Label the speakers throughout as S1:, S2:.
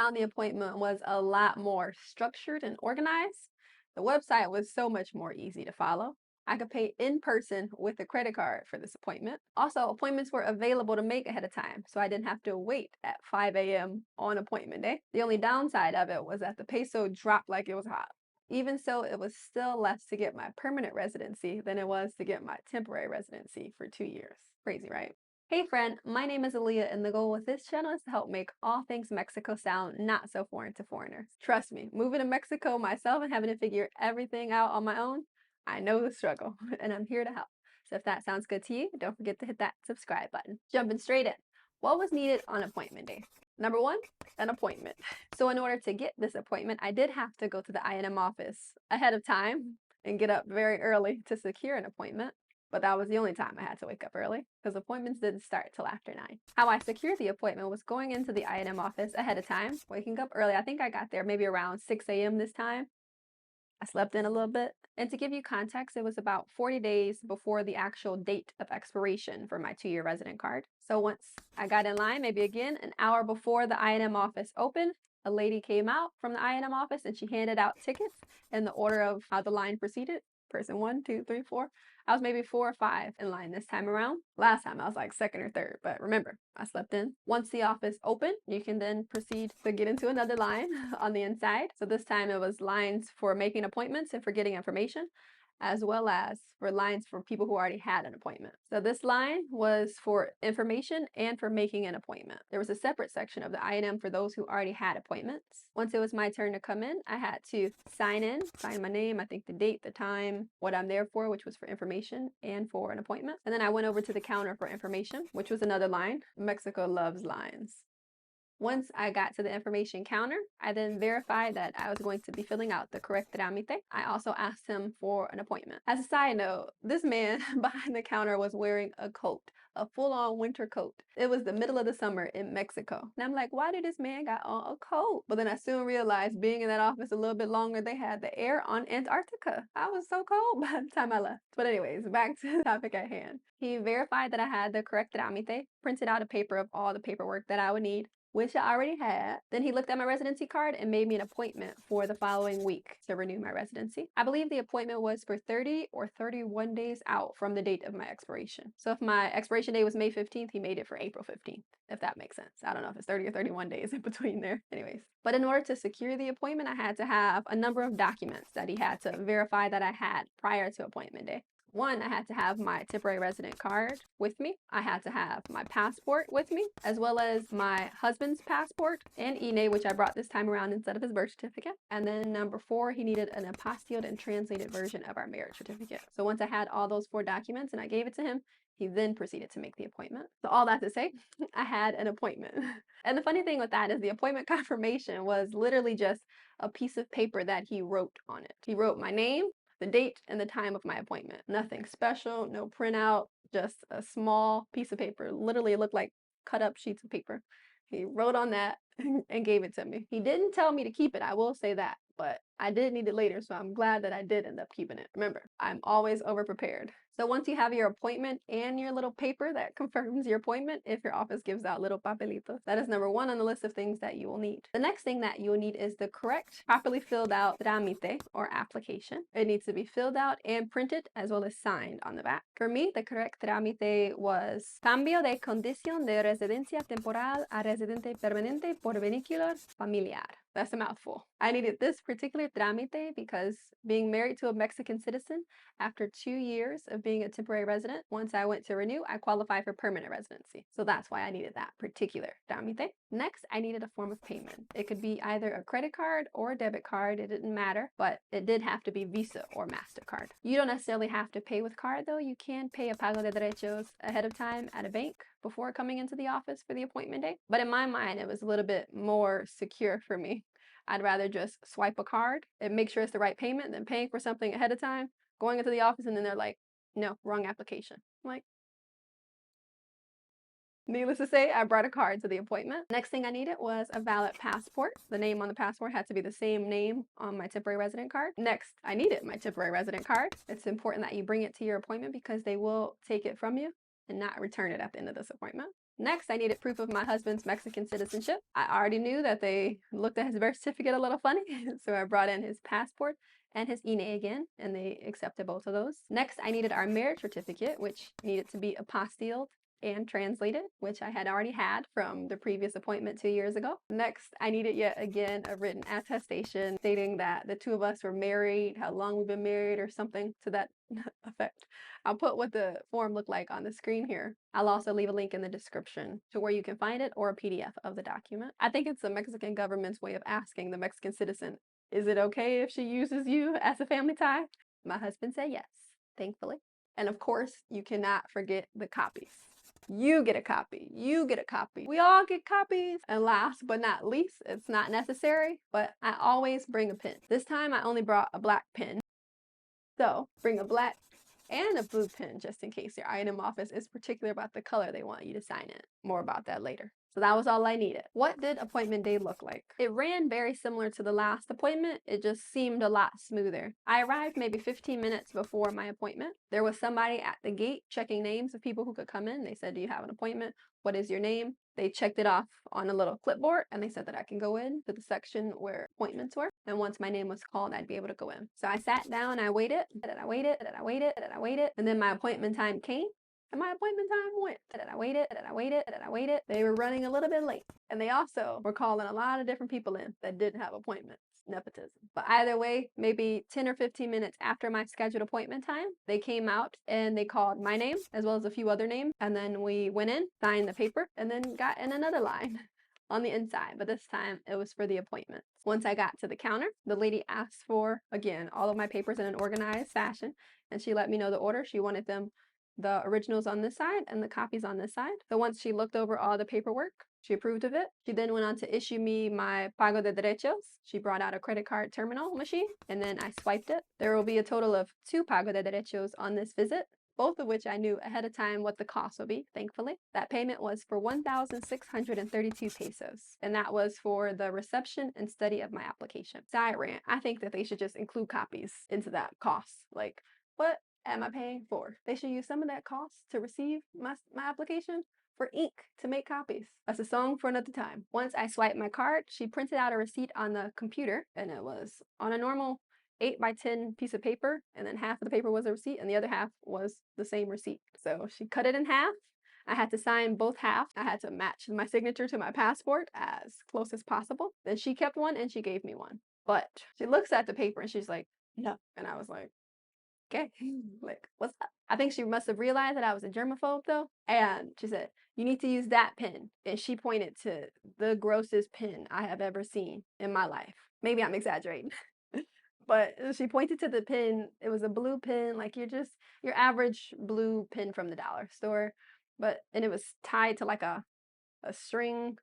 S1: found the appointment was a lot more structured and organized. The website was so much more easy to follow. I could pay in person with a credit card for this appointment. Also, appointments were available to make ahead of time, so I didn't have to wait at 5 a.m. on appointment day. The only downside of it was that the peso dropped like it was hot. Even so, it was still less to get my permanent residency than it was to get my temporary residency for 2 years. Crazy, right? Hey friend, my name is Aaliyah and the goal with this channel is to help make all things Mexico sound not so foreign to foreigners. Trust me, moving to Mexico myself and having to figure everything out on my own, I know the struggle and I'm here to help. So if that sounds good to you, don't forget to hit that subscribe button. Jumping straight in. What was needed on appointment day? Number one, an appointment. So in order to get this appointment, I did have to go to the I&M office ahead of time and get up very early to secure an appointment. But that was the only time I had to wake up early because appointments didn't start till after 9. How I secured the appointment was going into the I&M office ahead of time, waking up early. I think I got there maybe around 6 a.m. this time. I slept in a little bit. And to give you context, it was about 40 days before the actual date of expiration for my 2-year resident card. So once I got in line, maybe again, an hour before the I&M office opened, a lady came out from the I&M office and she handed out tickets in the order of how the line proceeded. Person 1, 2, 3, 4. I was maybe 4 or 5 in line this time around. Last time I was like second or third, but remember, I slept in. Once the office opened, you can then proceed to get into another line on the inside. So this time it was lines for making appointments and for getting information, as well as for lines for people who already had an appointment. So this line was for information and for making an appointment. There was a separate section of the I&M for those who already had appointments. Once it was my turn to come in, I had to sign in, sign my name, I think the date, the time, what I'm there for, which was for information and for an appointment. And then I went over to the counter for information, which was another line. Mexico loves lines. Once I got to the information counter, I then verified that I was going to be filling out the correct trámite. I also asked him for an appointment. As a side note, this man behind the counter was wearing a coat, a full-on winter coat. It was the middle of the summer in Mexico. And I'm like, why did this man got on a coat? But then I soon realized being in that office a little bit longer, they had the air on Antarctica. I was so cold by the time I left. But anyways, back to the topic at hand. He verified that I had the correct trámite, printed out a paper of all the paperwork that I would need, which I already had. Then he looked at my residency card and made me an appointment for the following week to renew my residency. I believe the appointment was for 30 or 31 days out from the date of my expiration. So if my expiration date was May 15th, he made it for April 15th, if that makes sense. I don't know if it's 30 or 31 days in between there. Anyways, but in order to secure the appointment, I had to have a number of documents that he had to verify that I had prior to appointment day. One, I had to have my temporary resident card with me. I had to have my passport with me, as well as my husband's passport and INE, which I brought this time around instead of his birth certificate. And then number 4, he needed an apostilled and translated version of our marriage certificate. So once I had all those 4 documents and I gave it to him, he then proceeded to make the appointment. So all that to say, I had an appointment. And the funny thing with that is the appointment confirmation was literally just a piece of paper that he wrote on it. He wrote my name, the date, and the time of my appointment. Nothing special, no printout, just a small piece of paper. Literally, it looked like cut up sheets of paper. He wrote on that and gave it to me. He didn't tell me to keep it, I will say that, but I did need it later, so I'm glad that I did end up keeping it. Remember, I'm always over-prepared. So once you have your appointment and your little paper that confirms your appointment, if your office gives out little papelitos, that is number 1 on the list of things that you will need. The next thing that you will need is the correct, properly filled out trámite or application. It needs to be filled out and printed as well as signed on the back. For me, the correct trámite was cambio de condición de residencia temporal a residente permanente por vínculo familiar. That's a mouthful. I needed this particular trámite because being married to a Mexican citizen, after 2 years of being a temporary resident, once I went to renew, I qualified for permanent residency. So that's why I needed that particular trámite. Next, I needed a form of payment. It could be either a credit card or a debit card. It didn't matter, but it did have to be Visa or MasterCard. You don't necessarily have to pay with card though. You can pay a pago de derechos ahead of time at a bank before coming into the office for the appointment day. But in my mind, it was a little bit more secure for me. I'd rather just swipe a card and make sure it's the right payment than paying for something ahead of time, going into the office, and then they're like, no, wrong application. I'm like, needless to say, I brought a card to the appointment. Next thing I needed was a valid passport. The name on the passport had to be the same name on my temporary resident card. Next, I needed my temporary resident card. It's important that you bring it to your appointment because they will take it from you and not return it at the end of this appointment. Next, I needed proof of my husband's Mexican citizenship. I already knew that they looked at his birth certificate a little funny, so I brought in his passport and his INE again, and they accepted both of those. Next, I needed our marriage certificate, which needed to be apostilled and translated, which I had already had from the previous appointment 2 years ago. Next, I needed yet again a written attestation stating that the two of us were married, how long we've been married, or something to that effect. I'll put what the form looked like on the screen here. I'll also leave a link in the description to where you can find it or a PDF of the document. I think it's the Mexican government's way of asking the Mexican citizen, is it okay if she uses you as a family tie? My husband said yes, thankfully. And of course, you cannot forget the copies. You get a copy. You get a copy. We all get copies. And last but not least, it's not necessary, but I always bring a pen. This time I only brought a black pen. So bring a black and a blue pen just in case your I&M office is particular about the color they want you to sign in. More about that later. So that was all I needed. What did appointment day look like? It ran very similar to the last appointment. It just seemed a lot smoother. I arrived maybe 15 minutes before my appointment. There was somebody at the gate checking names of people who could come in. They said, do you have an appointment? What is your name? They checked it off on a little clipboard and they said that I can go in to the section where appointments were. And once my name was called, I'd be able to go in. So I sat down, I waited, and I waited, and I waited, and I waited, and then my appointment time came. And my appointment time went. And I waited, and I waited, and I waited. They were running a little bit late. And they also were calling a lot of different people in that didn't have appointments. Nepotism. But either way, maybe 10 or 15 minutes after my scheduled appointment time, they came out and they called my name as well as a few other names. And then we went in, signed the paper, and then got in another line on the inside, but this time it was for the appointments. Once I got to the counter, the lady asked for, again, all of my papers in an organized fashion, and she let me know the order. She wanted them, the originals on this side and the copies on this side. So once she looked over all the paperwork, she approved of it. She then went on to issue me my Pago de Derechos. She brought out a credit card terminal machine, and then I swiped it. There will be a total of 2 Pago de Derechos on this visit, both of which I knew ahead of time what the cost would be, thankfully. That payment was for 1,632 pesos, and that was for the reception and study of my application. Side rant, I think that they should just include copies into that cost. Like, what am I paying for? They should use some of that cost to receive my application for ink to make copies. That's a song for another time. Once I swiped my card, she printed out a receipt on the computer, and it was on a normal 8x10 piece of paper, and then half of the paper was a receipt and the other half was the same receipt. So she cut it in half. I had to sign both halves. I had to match my signature to my passport as close as possible. Then she kept one and she gave me one. But she looks at the paper and she's like, no. And I was like, okay, like, what's up? I think she must have realized that I was a germaphobe though. And she said, you need to use that pen. And she pointed to the grossest pen I have ever seen in my life. Maybe I'm exaggerating. But she pointed to the pen. It was a blue pen, like your average blue pen from the dollar store. And it was tied to like a string.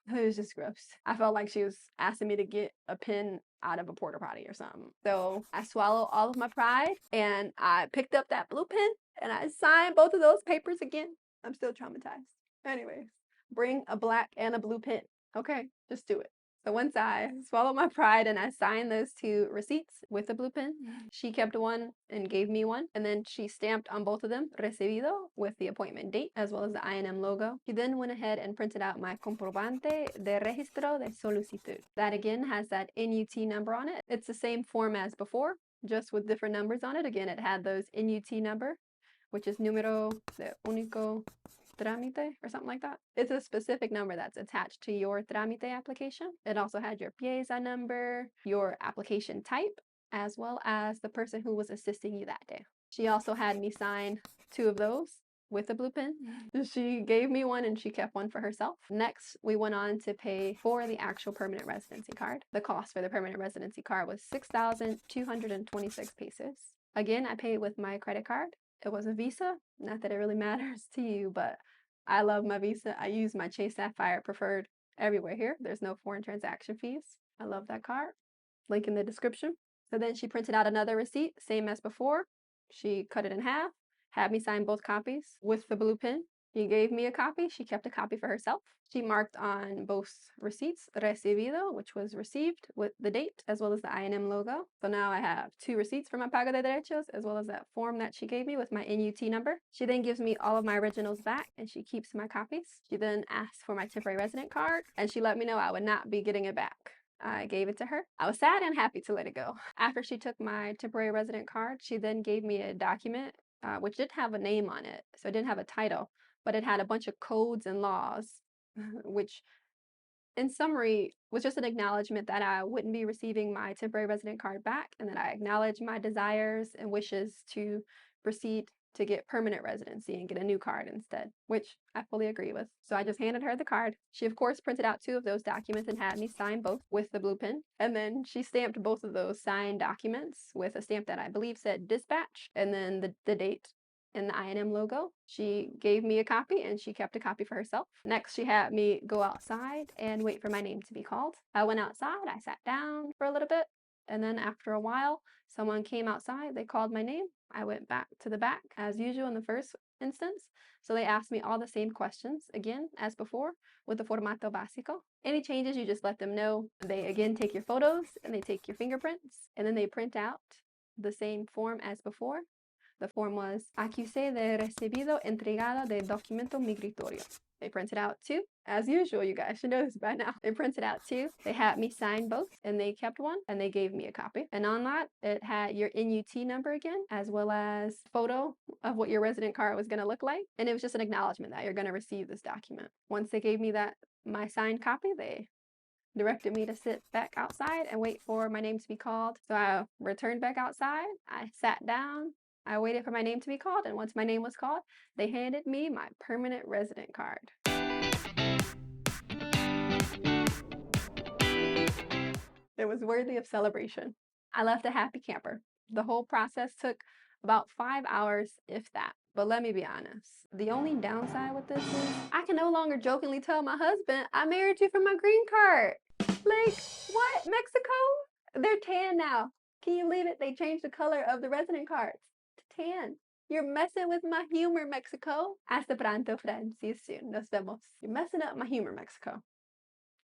S1: It was just gross. I felt like she was asking me to get a pen out of a porta potty or something. So I swallowed all of my pride and I picked up that blue pen and I signed both of those papers again. I'm still traumatized. Anyways, bring a black and a blue pen. Okay, just do it. So once I swallowed my pride and I signed those 2 receipts with a blue pen, she kept one and gave me one. And then she stamped on both of them, recibido, with the appointment date, as well as the I&M logo. She then went ahead and printed out my comprobante de registro de solicitud. That again has that NUT number on it. It's the same form as before, just with different numbers on it. Again, it had those NUT number, which is número de único trámite or something like that. It's a specific number that's attached to your trámite application. It also had your pieza number, your application type, as well as the person who was assisting you that day. She also had me sign 2 of those with a blue pen. She gave me one and she kept one for herself. Next, we went on to pay for the actual permanent residency card. The cost for the permanent residency card was 6,226 pesos. Again, I paid with my credit card. It was a Visa. Not that it really matters to you, but I love my Visa. I use my Chase Sapphire Preferred everywhere here. There's no foreign transaction fees. I love that card. Link in the description. So then she printed out another receipt, same as before. She cut it in half, had me sign both copies with the blue pen. She gave me a copy. She kept a copy for herself. She marked on both receipts, recibido, which was received with the date, as well as the INM logo. So now I have 2 receipts for my pago de derechos, as well as that form that she gave me with my NUT number. She then gives me all of my originals back, and she keeps my copies. She then asked for my temporary resident card, and she let me know I would not be getting it back. I gave it to her. I was sad and happy to let it go. After she took my temporary resident card, she then gave me a document, which did have a name on it, so it didn't have a title, but it had a bunch of codes and laws, which in summary was just an acknowledgement that I wouldn't be receiving my temporary resident card back, and that I acknowledge my desires and wishes to proceed to get permanent residency and get a new card instead, which I fully agree with. So I just handed her the card. She, of course, printed out 2 of those documents and had me sign both with the blue pen. And then she stamped both of those signed documents with a stamp that I believe said dispatch, and then the date and the INM logo. She gave me a copy and she kept a copy for herself. Next, she had me go outside and wait for my name to be called. I went outside, I sat down for a little bit, and then after a while, someone came outside, they called my name. I went back to the back as usual in the first instance. So they asked me all the same questions again as before with the formato básico. Any changes, you just let them know. They again take your photos and they take your fingerprints, and then they print out the same form as before. The form was acuse de recibido entregado de documento migratorio. They printed out 2. As usual, you guys should know this by now. They printed out 2. They had me sign both, and they kept one, and they gave me a copy. And on that, it had your NUT number again, as well as photo of what your resident card was going to look like. And it was just an acknowledgement that you're going to receive this document. Once they gave me my signed copy, they directed me to sit back outside and wait for my name to be called. So I returned back outside. I sat down. I waited for my name to be called, and once my name was called, they handed me my permanent resident card. It was worthy of celebration. I left a happy camper. The whole process took about 5 hours, if that. But let me be honest, the only downside with this is I can no longer jokingly tell my husband, I married you for my green card. Like, what? Mexico? They're tan now. Can you believe it? They changed the color of the resident cards to tan. You're messing with my humor, Mexico. Hasta pronto, friends. See you soon. Nos vemos. You're messing up my humor, Mexico.